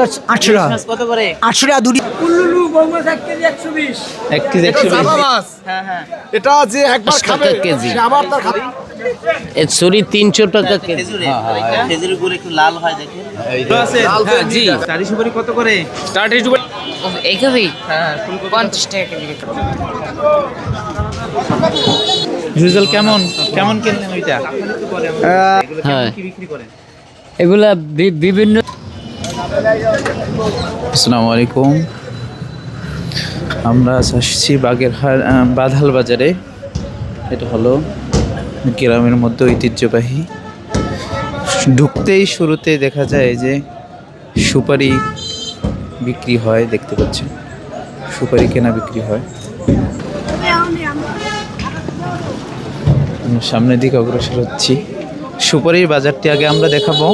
800 টাকা কত করে? 800 টাকা দুটি কুল্লুলু বৌমাছ 1 কেজি 120। 1 কেজি 120। হ্যাঁ হ্যাঁ। এটা যে একবার 10 খাবে টাকা কেজি। সে আবার তার খাবে। এ চুরি 300 টাকা কেজি। খেজুরের গুড় একটু লাল হয় দেখেন। হ্যাঁ জি। চারি সুপারি কত করে? চারটে সুপারি এই কেজি হ্যাঁ 50 টাকা কেজি। রিজাল্ট কেমন কিনলেন ওইটা? হ্যাঁ কি বিক্রি করেন? এগুলা বিভিন্ন। আসসালামু আলাইকুম। আমরা আসছি বাধাল বাজারে। এটা হলো গ্রামের মধ্যে ঐতিহ্যবাহী। ঢুকতেই শুরুতে দেখা যায় যে সুপারি বিক্রি হয়, দেখতে পাচ্ছেন সুপারি কেনা বিক্রি হয়। আমরা সামনের দিকে অগ্রসর হচ্ছি। সুপারির বাজারটি আগে আমরা দেখাবো।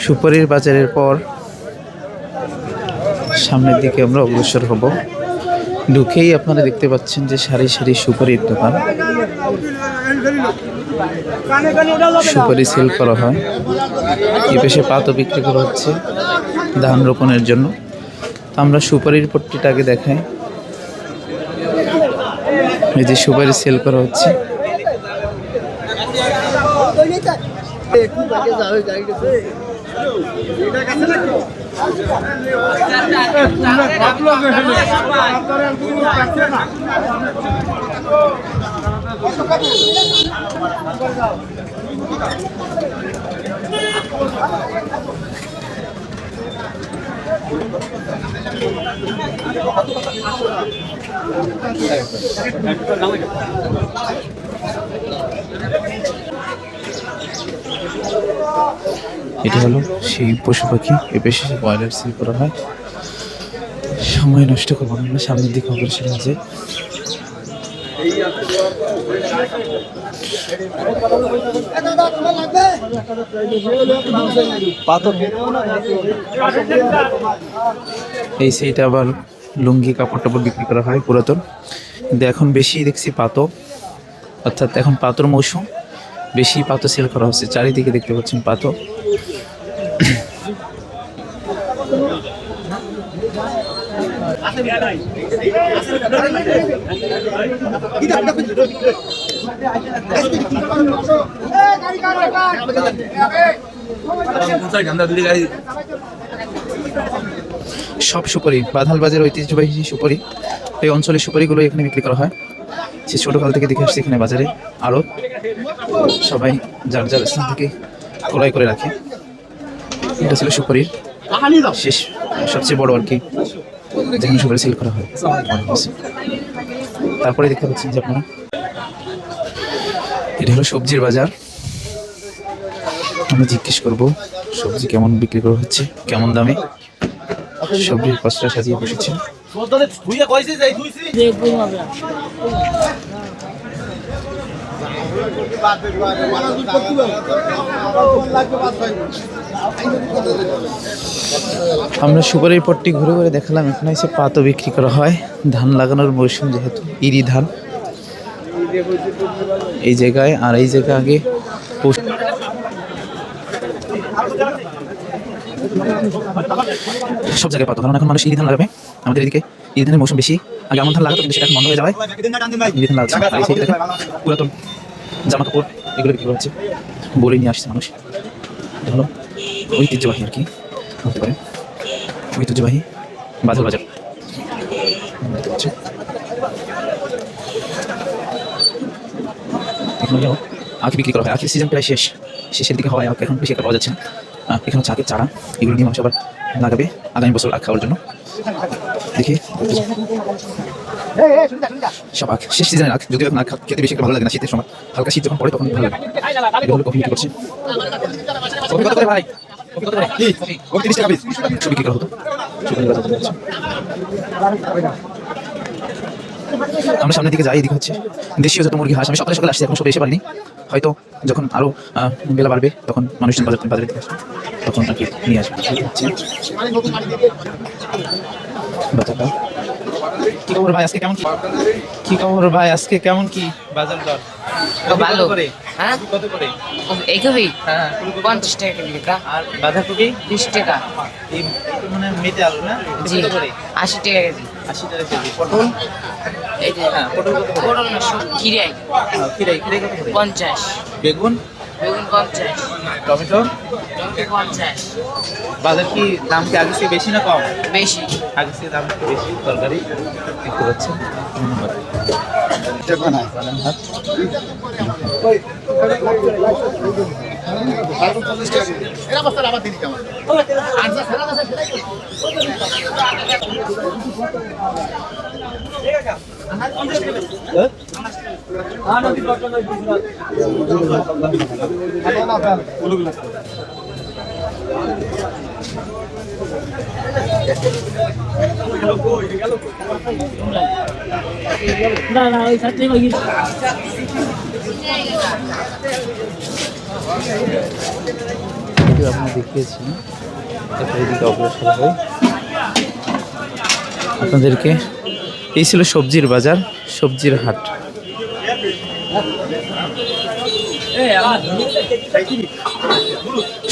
সুপারির বাজারের পর সামনের দিকে আমরা অগ্রসর হব। ঢুকেই আপনারা দেখতে পাচ্ছেন যে সারি সারি সুপারির দোকান। সুপারি সেল করা হয়। এই পাশে পাতও বিক্রি করা হচ্ছে ধান রোপণের জন্য। আমরা সুপারির পট্টিটা আগে দেখাই। এই যে সুপারি সেল করা হচ্ছে। এটা হলো সেই পশু পাখি। এ পেশে ব্রয়লার সেল করা হয়। সময় নষ্ট করবো না, আমরা সামনের দিকে অগ্রসর আছে। এই সেইটা আবার লুঙ্গি কাপড় টাপড় বিক্রি করা হয় পুরাতন। কিন্তু এখন বেশি দেখছি পাতো, অর্থাৎ এখন পাতর মৌসুম, বেশি পাতো সেল করা হচ্ছে। চারিদিকে দেখতে পাচ্ছেন পাতো। সব সুপারি বাধাল বাজার ঐতিহ্যবাহী সুপারি। এই অঞ্চলের সুপারিগুলো এখানে বিক্রি করা হয়। সে ছোটকাল থেকে দেখে আসছে এখানে বাজারে আরো সবাই যার যার স্থান থেকে ক্রয় করে রাখে। এটা ছিল সুপারির শেষ সবচেয়ে বড় আর কি যেখানে সুপারি সেল করা হয়। তারপরে দেখতে পাচ্ছেন যে আপনারা এটা হলো সবজির বাজার। আমি জিজ্ঞেস করবো সবজি কেমন বিক্রি করা হচ্ছে, কেমন দামে সবজির পসরা সাজিয়ে বসেছে। আমরা সুপারির পট্টি ঘুরে ঘুরে দেখালাম। এখানে এসে পাতও বিক্রি করা হয়। ধান লাগানোর মৌসুম যেহেতু, ইরি ধান এই জায়গায়। আর এই জায়গায় আগে সব জায়গায় পাতো, কারণ এখন মানুষ ইরি ধান লাগাবে। আমাদের এদিকে ইরি ধানের মৌসুম বেশি। আগে এমন ধান লাগাতো কিন্তু সেটা বন্ধ হয়ে যাওয়ায় ইরি ধান লাগাচ্ছে। আর এই সাইডে দেখেন পুরাতন জামা কাপড় এগুলো বিক্রি করা হচ্ছে। বলে নিয়ে আসছে মানুষ। এটা হলো ঐতিহ্যবাহী আর কি বলতে পারেন, ঐতিহ্যবাহী বাজার বাজার। আখি বিক্রি করা হয়। আখির সিজন প্রায় শেষের দিকে হওয়ায় এখন বেশি একটা পাওয়া যাচ্ছে না। এখানে হচ্ছে আখের চারা, এগুলো নিয়ে মানুষ আবার লাগাবে আগামী বছর আখ খাওয়ার জন্য। দেখি সব আখ শেষ সিজনের আখ, যদিও এখন আখ খেতে বেশি ভালো লাগে না শীতের সময়। হালকা শীত যখন পড়ে তখন ভালো লাগে। এগুলো কফি বিক্রি করছে। কফি কত করে ভাই? কফি কত করে? কফি 30 টাকা পিস। ছবি বিক্রি করা হতো। আমরা সামনের দিকে যাই। এদিকে হচ্ছে দেশীয় যত মুরগি হাঁস। আমি সকালে সকালে আসছি, এখন সব এসে পারিনি। হয়তো যখন আরো বেলা বাড়বে তখন মানুষজন বাজারে দিকে আসবে, তখন আর কি নিয়ে আসবে। বাজারটা কি খবর ভাই আজকে কেমন কি খবর ভাই আজকে কেমন কি বাজার দর ভালো। কত করে হ্যাঁ কত করে এই কফি হ্যাঁ 50 টাকা কেজি কা আর বাঁধাকপি 20 টাকা এই মানে মেটে আলু না জি কত করে 80 টাকা কেজি 80 টাকা কেজি পটল এই যে হ্যাঁ পটল কত করে পটল না কিরাই খিরাই খিরাই কত করে 50 বেগুন বেগুন 50 টমেটো টমেটো 50 বাজার কি দাম কি আগে থেকে বেশি না কম বেশি আগে থেকে দাম একটু বেশি তরকারি দেখতে পাচ্ছেন ধন্যবাদ বাদাম ভাত ভিডিও আপনার দেখিয়েছি তারপরে এদিকে অগ্রসর হই আপনাদেরকে এই ছিল সবজির বাজার সবজির হাট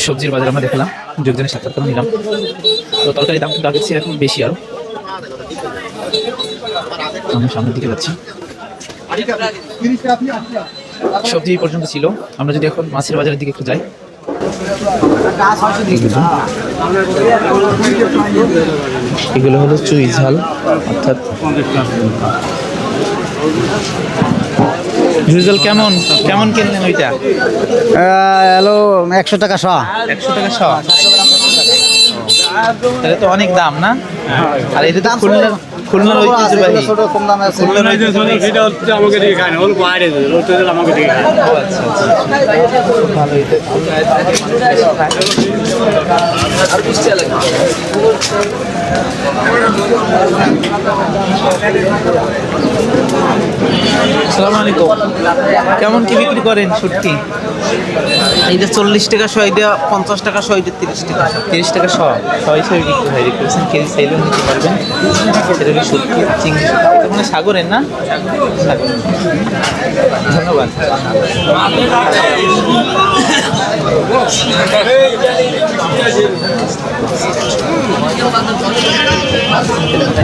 সবজির বাজার আমরা দেখলাম যোগদানের সাক্ষাৎকার নিলাম তো তরকারি দাম কিন্তু আগের চেয়ে এখন বেশি আরো আমরা সামনের দিকে যাচ্ছি সবজি এই পর্যন্ত ছিল আমরা যদি এখন মাছের বাজারের দিকে একটু যাই এগুলো হলো চুই ঝাল অর্থাৎ চুই কেমন কেমন কিনলেন ওইটা হ্যালো 100 টাকা শ 100 টাকা শ তাহলে তো অনেক দাম না আর এটা তো খুলনার ঐতিহ্যবাহী কম দামে আছে সেটা হচ্ছে আমাকে দিয়ে খায় না ওর বাইরে ওটা আমাকে দিয়ে খায় ও আচ্ছা আচ্ছা ভালো এটা আর বুঝতে লাগে আসসালামু আলাইকুম কেমন কি বিক্রি করেন শুটকি এইটা 40 টাকা শো, এইটা 50 টাকা শো, এইটা 30 টাকা। 30 টাকা শ হিসেবে বিক্রি হয় দেখতে পাচ্ছেন কেজি চাইলেও নিতে পারবেন সেটা হলো শুটকি চিংড়ি মানে সাগরের না সাগর ধন্যবাদ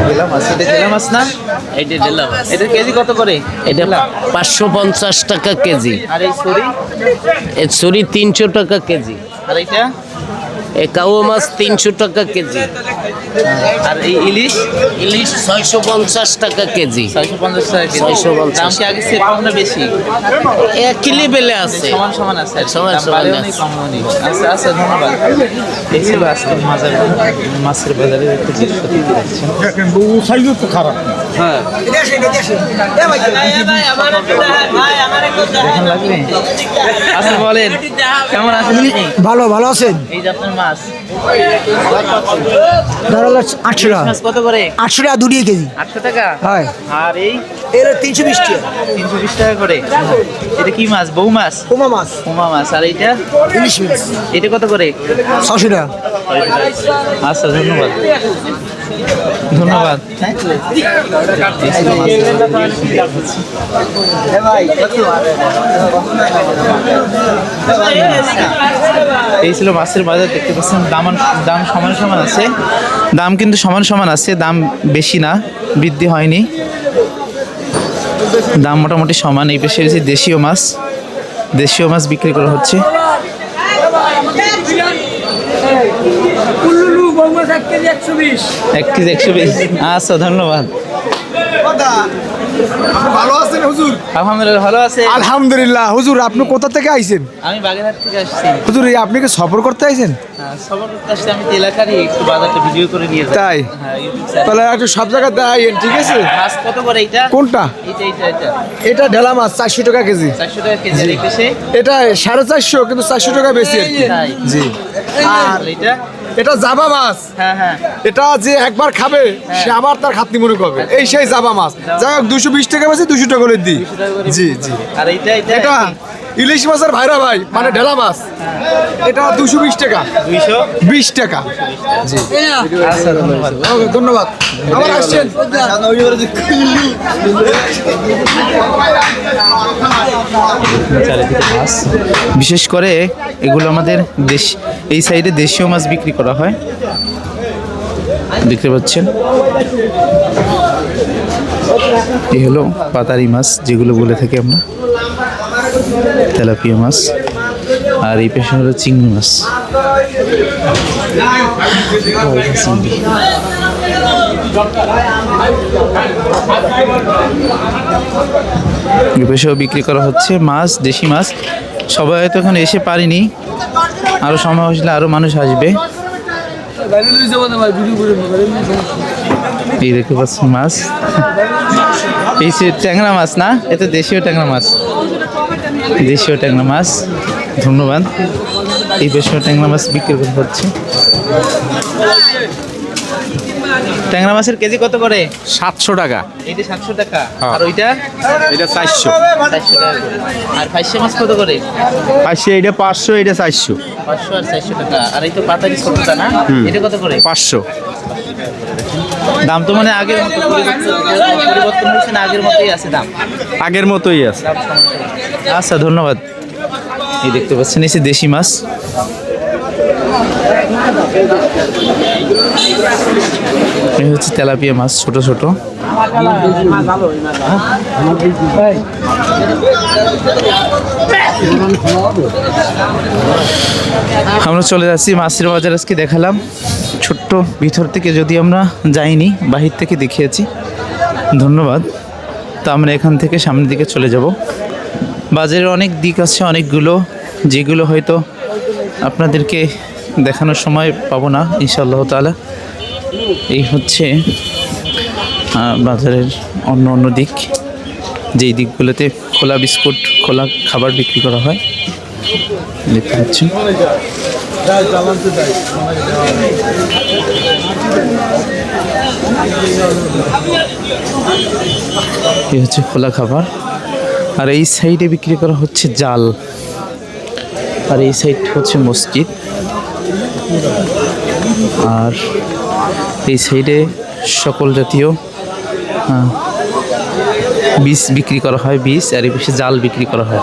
জেলা মাছ এটা জেলা মাছ না এইটা দিলাম এটা কেজি কত করে এটা 550 টাকা কেজি আর এই সরি এই ছুরি 300 টাকা কেজি আর এইটা এই কাও মাছ 300 টাকা কেজি আর এই ইলিশ ইলিশ 650 টাকা কেজি 650 টাকা কেজি 650 দাম কি আগে চেয়ে কম না বেশি একই লেভেলে আছে সমান সমান আছে আর কি। সমান দাম সমান বাড়েও আছে। নেই কমও নেই আচ্ছা আচ্ছা ধন্যবাদ এই ছিল আজকের মাছের বাজারে একটু দৃশ্য দেখতে পাচ্ছেন তো খারাপ দেখেন লাগবে আচ্ছা বলেন কেমন আছেন আপনি ভালো ভালো আছেন এই যে আপনার মাছ ধরো 800 টাকা মাছ কত করে 800 টাকা দুটি কেজি 800 টাকা হয় আর এই এর 320 টাকা 320 টাকা করে এটা কি মাছ বউ মাছ কোমা মাছ পোমা মাছ আর এইটা ইলিশ মাছ এটা কত করে 600 টাকা আচ্ছা ধন্যবাদ ধন্যবাদ এই ছিল মাছের এই ছিল মাছের বাজার দেখতে পাচ্ছেন দাম সমান সমান আছে দাম কিন্তু সমান সমান আছে দাম বেশি না বৃদ্ধি হয়নি দাম মোটামুটি সমান এই পাশে রয়েছে দেশীয় মাছ বিক্রি করা হচ্ছে এক কেজি 120 আচ্ছা ধন্যবাদ ভালো আছেন হুজুর আলহামদুলিল্লাহ ভালো আছে আলহামদুলিল্লাহ হুজুর আপনি কোথা থেকে আইছেন আমি বাগেরহাট থেকে আসছি হুজুর এই আপনি কি সফর করতে আইছেন সবার করতে আসছি আমি তো এলাকারই একটু বাজারটা ভিডিও করে নিয়ে যাই তাই? হ্যাঁ ইউটিউব চ্যানেল তাহলে একটু সব জায়গাতে আইন ঠিক আছে মাছ কত করে এইটা কোনটা এটা এটা ঢেলা মাছ 400 টাকা কেজি 400 টাকা কেজি আর এই পাশে এটা 450 কিন্তু 400 টাকা বেশি আর কি তাই জি আর এটা এটা জাবা মাছ হ্যাঁ এটা যে একবার খাবে সে আবার তার খাতনি মনে করবে এই সেই জাবা মাছ যাই হোক 220 টাকা বেশি 200 টাকা করে দিই 200 টাকা করে জি জি আর এইটা এটা ইলিশ মাছের ভাইরা ভাই মানে ঢেলা মাছ, এটা 220 টাকা। 220 টাকা। আচ্ছা ধন্যবাদ। ওকে, ধন্যবাদ। আবার আসছেন। চারিদিকে মাছ, বিশেষ করে এগুলো আমাদের দেশ, এই সাইডে দেশীয় মাছ বিক্রি করা হয়, দেখতে পাচ্ছেন। এই হলো পাতারি মাছ, যেগুলো বলে থাকি আমরা তেলাপিয়া মাছ, আর এই পেশা হলো চিংড়ি মাছ। চিংড়ি এই পেশাও বিক্রি করা হচ্ছে মাছ, দেশি মাছ। সবাই হয়তো এখন এসে পারিনি, আরো সময় আসলে আরো মানুষ আসবে। এই দেখতে পাচ্ছেন মাছ, এই সে ট্যাংরা মাছ না, এটা দেশীয় ট্যাংরা মাছ, দেশীয় ট্যাংরা মাছ। ধন্যবাদ। এই দেশীয় ট্যাংরা মাছ বিক্রি করা হচ্ছে। ট্যাংরা মাছের কেজি কত করে? 700 টাকা। এইটা 700 টাকা, আর ওইটা এটা 400। 400 টাকা করে। আর ফাইসে মাছ কত করে? পাশে এটা 500, এটা 400। 500 আর 400 টাকা। আর এই তো পাতারি ছোটটা না, এটা কত করে? 500। দাম তো মানে আগের মতো পরিবর্তন হয়েছে না, আগের মতোই আছে দাম? আগের মতোই আছে। আচ্ছা ধন্যবাদ। এই দেখতে পাচ্ছেন এই যে দেশি মাছ, এই হচ্ছে তেলাপিয়া মাছ, ছোট ছোট। আমরা চলে যাচ্ছি মাছের বাজার। আজকে দেখালাম ছোট্ট ভিতর থেকে, যদি আমরা যাইনি, বাহির থেকে দেখিয়েছি। ধন্যবাদ। তো আমরা এখান থেকে সামনের দিকে চলে যাব। বাজারের অনেক দিক আছে, অনেকগুলো, যেগুলো হয়তো আপনাদেরকে দেখানোর সময় পাবো না ইনশাআল্লাহ তাআলা। এই হচ্ছে বাজারের অন্য অন্য দিক, যেই দিকগুলোতে খোলা বিস্কুট, খোলা খাবার বিক্রি করা হয়, দেখতে পাচ্ছেন। এই হচ্ছে খোলা খাবার। আর এই সাইডে বিক্রি করা হচ্ছে জাল, আর এই সাইড হচ্ছে মসজিদ, আর এই সাইডে সকল জাতীয় বীজ বিক্রি করা হয়, বীজ। আর এই পাশে জাল বিক্রি করা হয়।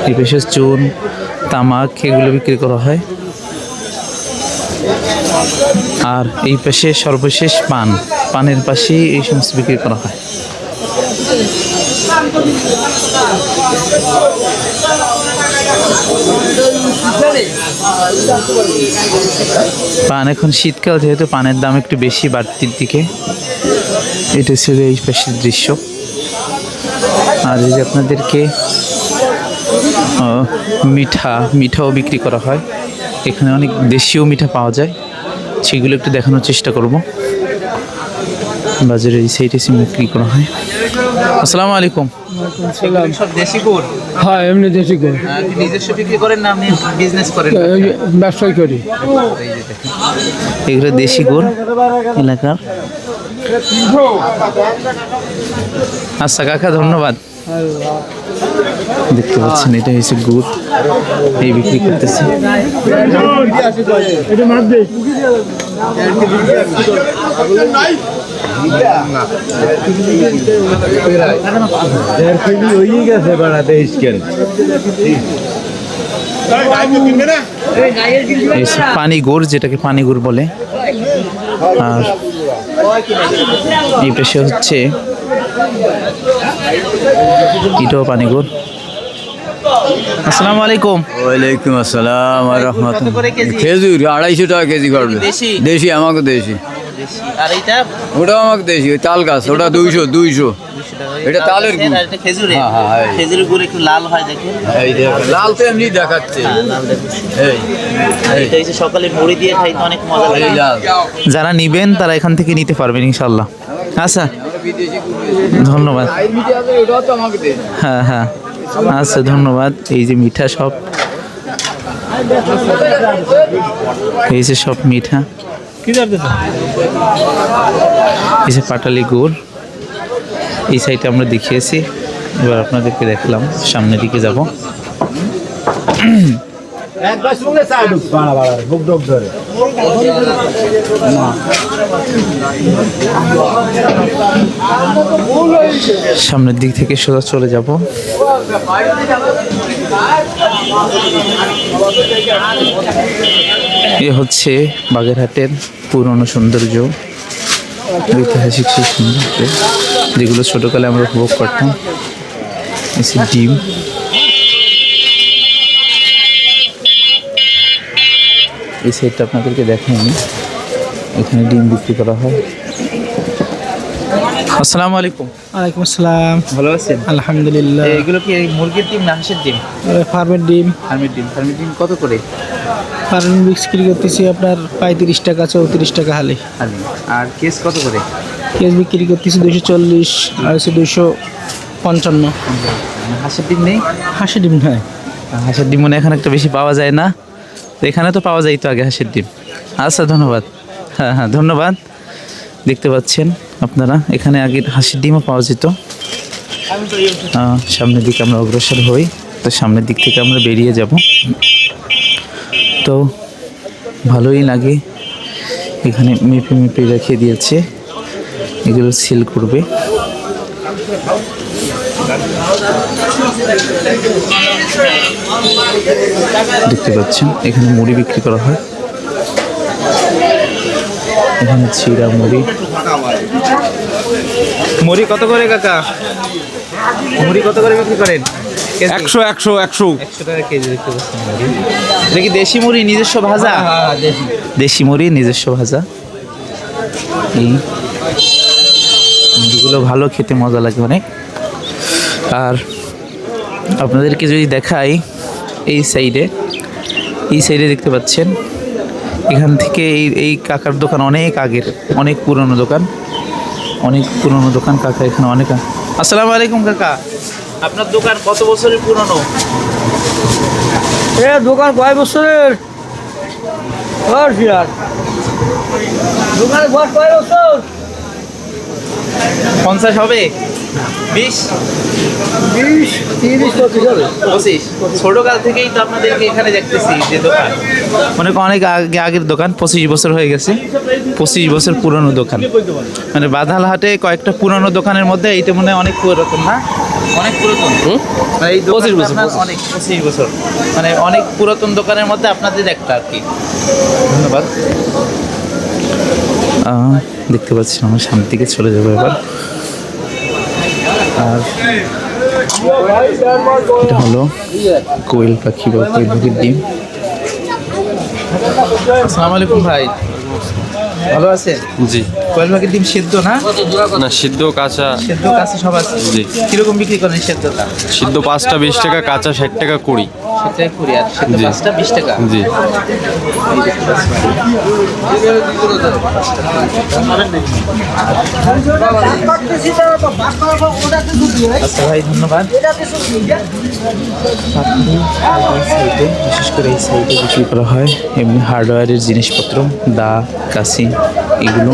এই পাশে চুন, তামাক, এগুলো বিক্রি করা হয়। আর এই পাশে সর্বশেষ পান, পানের পাশে এই সমস্ত বিক্রি করা হয়। পান এখন শীতকাল, যেহেতু পানের দাম একটু বেশি, বাড়তির দিকে। এটা ছিল এই পাশের দৃশ্য। আর এই যে আপনাদেরকে মিঠাও বিক্রি করা হয়। এখানে অনেক দেশীয় মিঠা পাওয়া যায়, সেগুলো একটু দেখানোর চেষ্টা করব। বাজারে এই সাইডে বিক্রি করা হয়। আসসালামু আলাইকুম। সব দেশি গুড়? হ্যাঁ, এমনি দেশি করে নিজস্ব বিক্রি করেন না আপনি বিজনেস করেন? ব্যবসায় করি। এগুলো দেশি গুড় এলাকার। আচ্ছা কাকা, ধন্যবাদ। দেখতে পাচ্ছেন এটা হচ্ছে গুড়, এই বিক্রি করতেছে। পানি গুড়, যেটাকে পানি গুড় বলে। আর এই পাশে হচ্ছে এটাও পানি গুড়। আসসালামু আলাইকুম। ওয়ালাইকুম আসসালাম ওয়া রাহমাতুল্লাহ। খেজুর 250 টাকা কেজি করবে। দেশি, আমাকে দেশি। আর এটা? ওটাও আমাকে দেশি, ওই তাল গাছ, ওটা 200। এটা তালের গুড়। এটা খেজুরে? হ্যাঁ, খেজুরের গুড় একটু লাল হয়, দেখেন। এই দেখেন, লাল তো এমনি দেখাচ্ছে। এটা হচ্ছে সকালে মুড়ি দিয়ে খাইতে অনেক মজা লাগে। যারা নিবেন তারা এখান থেকে নিতে পারবেন ইনশাআল্লাহ। আচ্ছা ধন্যবাদ। ওটাও তো আমাকে দেশি। হ্যাঁ হ্যাঁ, আচ্ছা ধন্যবাদ। এই যে মিঠা সব, এই যে সব মিঠা, এই যে পাটালি গুড়, এই সাইডে আমরা দেখিয়েছি। এবার আপনাদেরকে দেখলাম, সামনের দিকে যাব। সামনের দিক থেকে সোজা চলে যাব। এ হচ্ছে বাগেরহাটের পুরনো সৌন্দর্য, ঐতিহাসিক সেই সৌন্দর্য যেগুলো ছোটকালে আমরা উপভোগ করতাম। এসে ডিম, এই সাইডটা আপনাদেরকে দেখাইনি, এখানে ডিম বিক্রি করা হয়। আসসালামু আলাইকুম। ওয়ালাইকুম আসসালাম। ভালো আছেন? আলহামদুলিল্লাহ। এগুলো কি এই মুরগির ডিম না হাঁসের ডিম? ফার্মের ডিম। ফার্মের ডিম। ফার্মের ডিম কত করে? ফার্মের বিক্রি করতেছি আপনার 35 টাকা, 34 টাকা হালি। আর কেস কত করে? কেস বিক্রি করতেছি 240, আর হচ্ছে 255। হাঁসের ডিম নেই? হাঁসের ডিম নয়। হাঁসের ডিম মনে হয় এখন একটা বেশি পাওয়া যায় না, তো এখানে তো পাওয়া যাইতো আগে হাঁসের ডিম। আচ্ছা, ধন্যবাদ। হ্যাঁ হ্যাঁ, ধন্যবাদ। দেখতে পাচ্ছেন আপনারা, এখানে আগে হাঁসের ডিমও পাওয়া যেত। সামনের দিকে আমরা অগ্রসর হই, তো সামনের দিক থেকে আমরা বেরিয়ে যাব। তো ভালোই লাগে, এখানে মেপে মেপে রেখে দিয়েছে, এগুলো সেল করবে। দেখতে পাচ্ছেন এখানে মুড়ি বিক্রি করা হয়, এখানে চিড়া মুড়ি। মুড়ি কত করে কাকা? মুড়ি কত করে বিক্রি করেন? 100 100 100 100 টাকা কেজি। দেখতে পাচ্ছেন মুড়ি, এটা কি দেশি মুড়ি নিজস্ব ভাজা? দেশি মুড়ি নিজস্ব ভাজা। এই মুড়িগুলো ভালো, খেতে মজা লাগে অনেক। আর আপনাদেরকে যদি দেখাই, এই সাইডে দেখতে পাচ্ছেন, এখান থেকে এই কাকার দোকান অনেক আগের, অনেক পুরনো দোকান, কাকা এখানে অনেক। আসসালামু আলাইকুম কাকা, আপনার দোকান কত বছরের পুরনো? দোকান কয় বছরের? দোকানের বয়স কয় বছর? 50 হবে? 20 20, 30, 25 হবে। 25। ছোটকাল থেকেই তো আপনাদেরকে এখানে দেখতেছি যে দোকান, অনেক আগের দোকান, 25 বছর হয়ে গেছে। 25 বছর পুরনো দোকান, মানে বাধালহাটে কয়েকটা পুরনো দোকানের মধ্যে এইটা মনে হয় অনেক পুরাতন। না, অনেক পুরাতন। এই 25 বছর, অনেক 25 বছর, মানে অনেক পুরাতন দোকানের মধ্যে আপনাদের একটা আর কি। ধন্যবাদ। দেখতে পাচ্ছি আমরা সামনের দিকে চলে যাবো এবার। আর এটা হলো কোয়েল পাখি বা কোয়েল পাখির ডিম। আসসালামু আলাইকুম ভাই, ভালো আছেন? জি। কোয়েল পাখির ডিম সেদ্ধ না? না, সিদ্ধ কাঁচা। সেদ্ধ কাঁচা সব আছে। জি। কিরকম বিক্রি করেন সেদ্ধটা? সিদ্ধ 5টা 20 টাকা, কাঁচা 60 টাকা 20। সেটাই করি। আর সেদ্ধ জি। 5টা 20 টাকা। জি। আচ্ছা ভাই, ধন্যবাদ। বিশেষ করে এই সাইডে বিক্রি করা হয় এমনি হার্ডওয়্যারের জিনিসপত্র, দা, কাশি, এগুলো।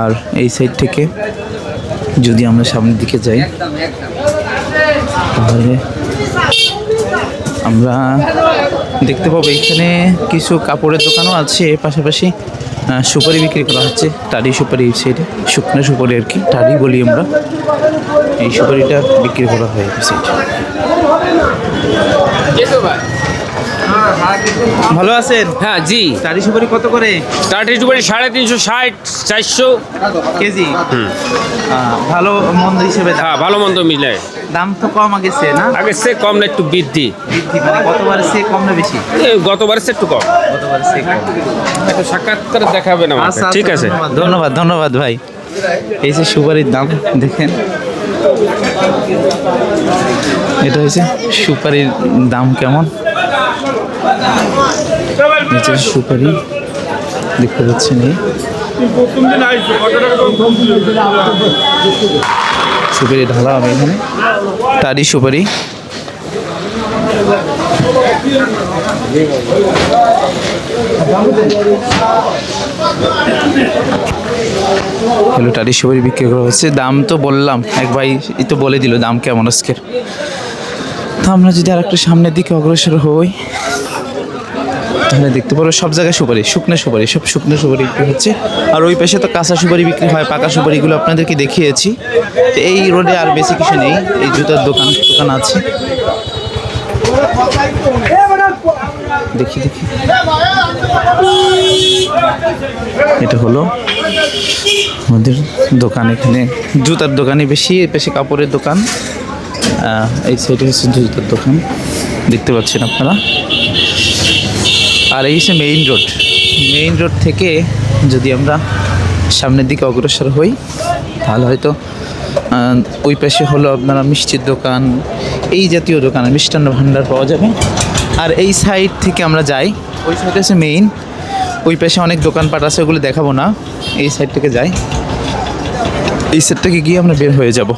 আর এই সাইড থেকে যদি আমরা সামনের দিকে যাই, তাহলে আমরা দেখতে পাবো এখানে কিছু কাপড়ের দোকানও আছে, পাশাপাশি সুপারি বিক্রি করা হচ্ছে। টারি সুপারি, এই সাইডে শুকনো সুপারি আর কি, টারি বলি আমরা। এই সুপারিটা বিক্রি করা হয় এই সাইডে। ভালো আছেন? হ্যাঁ জি। টারি সুপারি কত করে? টাটি সুপারি 350, 400 কেজি। ভালো মন্দ হিসেবে দাম। হ্যাঁ, ভালো মন্দ মিলে। দাম তো কম আগেছে না? আগে সে কম না, একটু বৃদ্ধি। মানে গতবার সে কম না বেশি? গতবার সে একটু কম। গতবার সে কম। একটু সাক্ষাৎকার দেখাবেন আমাকে। আচ্ছা, ঠিক আছে, ধন্যবাদ। ধন্যবাদ ভাই। এই যে সুপারির দাম দেখেন, এটা হচ্ছে সুপারির দাম কেমন। নিচে সুপারি দেখতে পাচ্ছেন, এই সুপারি ঢালা হবে এখানে, টারি সুপারি। লটারি সুপারি বিক্রি করা হচ্ছে। দাম তো বললাম, এক ভাই এই তো বলে দিল দাম কেমন আজকের। তো আমরা যদি আর একটু সামনের দিকে অগ্রসর হই তাহলে দেখতে পারো সব জায়গায় সুপারি, শুকনো সুপারি, সব শুকনো সুপারি বিক্রি হচ্ছে। আর ওই পাশে তো কাঁচা সুপারি বিক্রি হয়, পাকা সুপারিগুলো আপনাদেরকে দেখিয়েছি। তো এই রোডে আর বেশি কিছু নেই, এই জুতার দোকান টোকান আছে। দেখি দেখি, এটা হলো আমাদের দোকান। এখানে জুতার দোকানে বেশি, বেশি কাপড়ের দোকান। এই সাইডে হচ্ছে জুতার দোকান, দেখতে পাচ্ছেন আপনারা। আর এই হচ্ছে মেইন রোড। মেইন রোড থেকে যদি আমরা সামনের দিকে অগ্রসর হই তাহলে হয়তো ওই পাশে হলো আপনারা মিষ্টির দোকান, এই জাতীয় দোকান, মিষ্টান্ন ভাণ্ডার পাওয়া যাবে। আর এই সাইড থেকে আমরা যাই, ওই সাইড আছে মেইন, ওই পাশে অনেক দোকানপাট আছে, ওগুলো দেখাবো না। এই সাইড থেকে যাই, এই সাইড থেকে গিয়ে আমরা বের হয়ে যাব।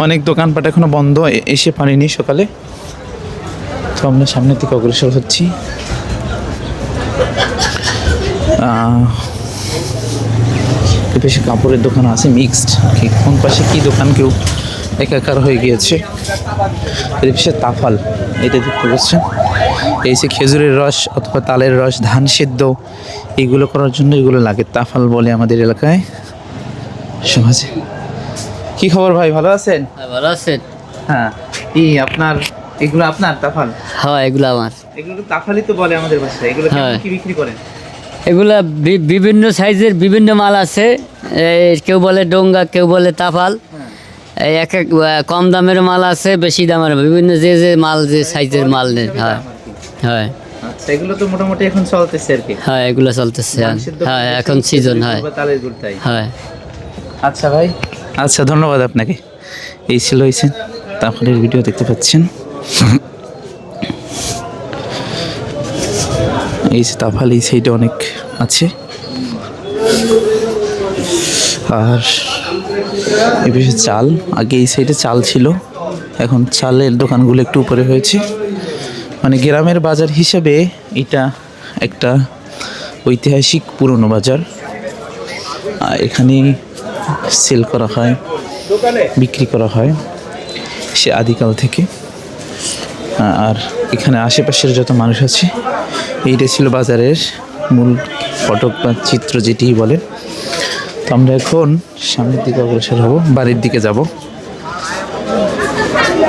অনেক দোকানপাট এখনো বন্ধ, এসে পারিনি সকালে। তো আমরা সামনের দিকে অগ্রসর হচ্ছি। বেশি কাপড়ের দোকান আছে, মিক্সড। কোন পাশে কি দোকান কেউ একাকার হয়ে গিয়েছে। এর পাশে তাফাল, এটা দেখতে পাচ্ছেন। এই যে খেজুরের রস অথবা তালের রস, ধান সিদ্ধ, এগুলো করার জন্য এগুলো লাগে, তাফাল বলে আমাদের এলাকায়, সমাজে। কি খবর ভাই, ভালো আছেন? ভালো আছেন? হ্যাঁ, কি আপনার এগুলো আপনার তাফাল? হ্যাঁ, এগুলো আমার। এগুলো তাফালই তো বলে আমাদের ভাষায়। এগুলো কেমন কি বিক্রি করেন? এগুলা বিভিন্ন সাইজের বিভিন্ন মাল আছে। কেউ বলে ডোঙ্গা, কেউ বলে তাফাল। এই এক এক কম দামের মাল আছে, বেশি দামের, বিভিন্ন যে যে মাল, যে সাইজের মাল নেই। হ্যাঁ হ্যাঁ, আচ্ছা, এগুলো তো মোটামুটি এখন চলতেছে আর কি। হ্যাঁ, এগুলো চলতেছে। হ্যাঁ, এখন সিজন। হ্যাঁ তালের গুড়, তাই? হ্যাঁ। আচ্ছা ভাই, আচ্ছা, ধন্যবাদ আপনাকে। এই ছিল হয়েছে তাফালের ভিডিও, দেখতে পাচ্ছেন। এই যে তাফাল, এই সাইডে অনেক আছে। আর এই পাশে চাল, আগে এই সাইডে চাল ছিল, এখন চালের দোকানগুলো একটু উপরে হয়েছে। মানে গ্রামের বাজার হিসেবে এটা একটা ঐতিহাসিক পুরনো বাজার। এখানে সেল করা হয়, বিক্রি করা হয় সে আদিকাল থেকে। আর এখানে আশেপাশের যত মানুষ আছে, এইটা ছিল বাজারের মূল ফটক বা চিত্র, যেটি বলে। তো আমরা এখন সামনের দিকে অগ্রসর হব, বাড়ির দিকে যাব।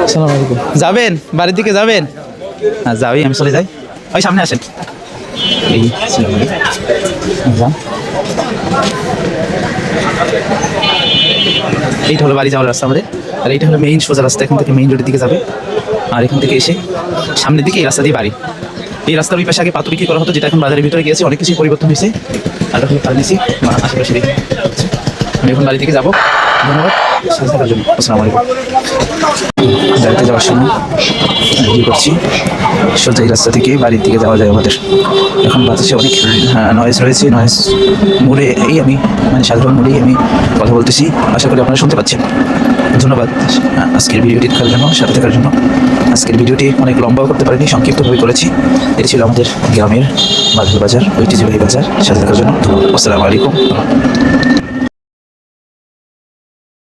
আসসালামু আলাইকুম। যাবেন বাড়ির দিকে? যাবেন? হ্যাঁ, যাবি, আমি চলে যাই। ওই সামনে আসেন। এই যান, এইটা হলো বাড়ি যাওয়ার রাস্তা আমাদের। আর এইটা হলো মেইন সোজা রাস্তা, এখান থেকে মেইন রোডের দিকে যাবে। আর এখান থেকে এসে সামনের দিকে এই রাস্তা দিয়ে বাড়ি। এই রাস্তার ওই পাশে আগে পাথর বিক্রি করা হতো, যেটা এখন বাজারের ভিতরে গিয়েছে, অনেক কিছু পরিবর্তন হয়েছে। আর হলো ফার্মেসি বা আশেপাশে দেখি। আমি এখন বাড়ি থেকে যাবো। ধন্যবাদ সাথে থাকার জন্য। আসসালামু আলাইকুম। বাড়িতে যাওয়ার সময় ভিডিও করছি, সোজা এই রাস্তা থেকে বাড়ির দিকে যাওয়া যায় আমাদের। এখন বাতাসে অনেক নয়েজ রয়েছে, নয়েজ মোড়ে এই আমি মানে সাধারণ মোড়েই আমি কথা বলতেছি, আশা করি আপনারা শুনতে পাচ্ছেন। ধন্যবাদ আজকের ভিডিওটি দেখার জন্য, সাথে থাকার জন্য। আজকের ভিডিওটি অনেক লম্বাও করতে পারিনি, সংক্ষিপ্তভাবে করেছি। এটি ছিল আমাদের গ্রামের বাজার, ঐতিহ্যবাহী বাজার। সাথে থাকার জন্য ধন্যবাদ। আসসালামু আলাইকুম।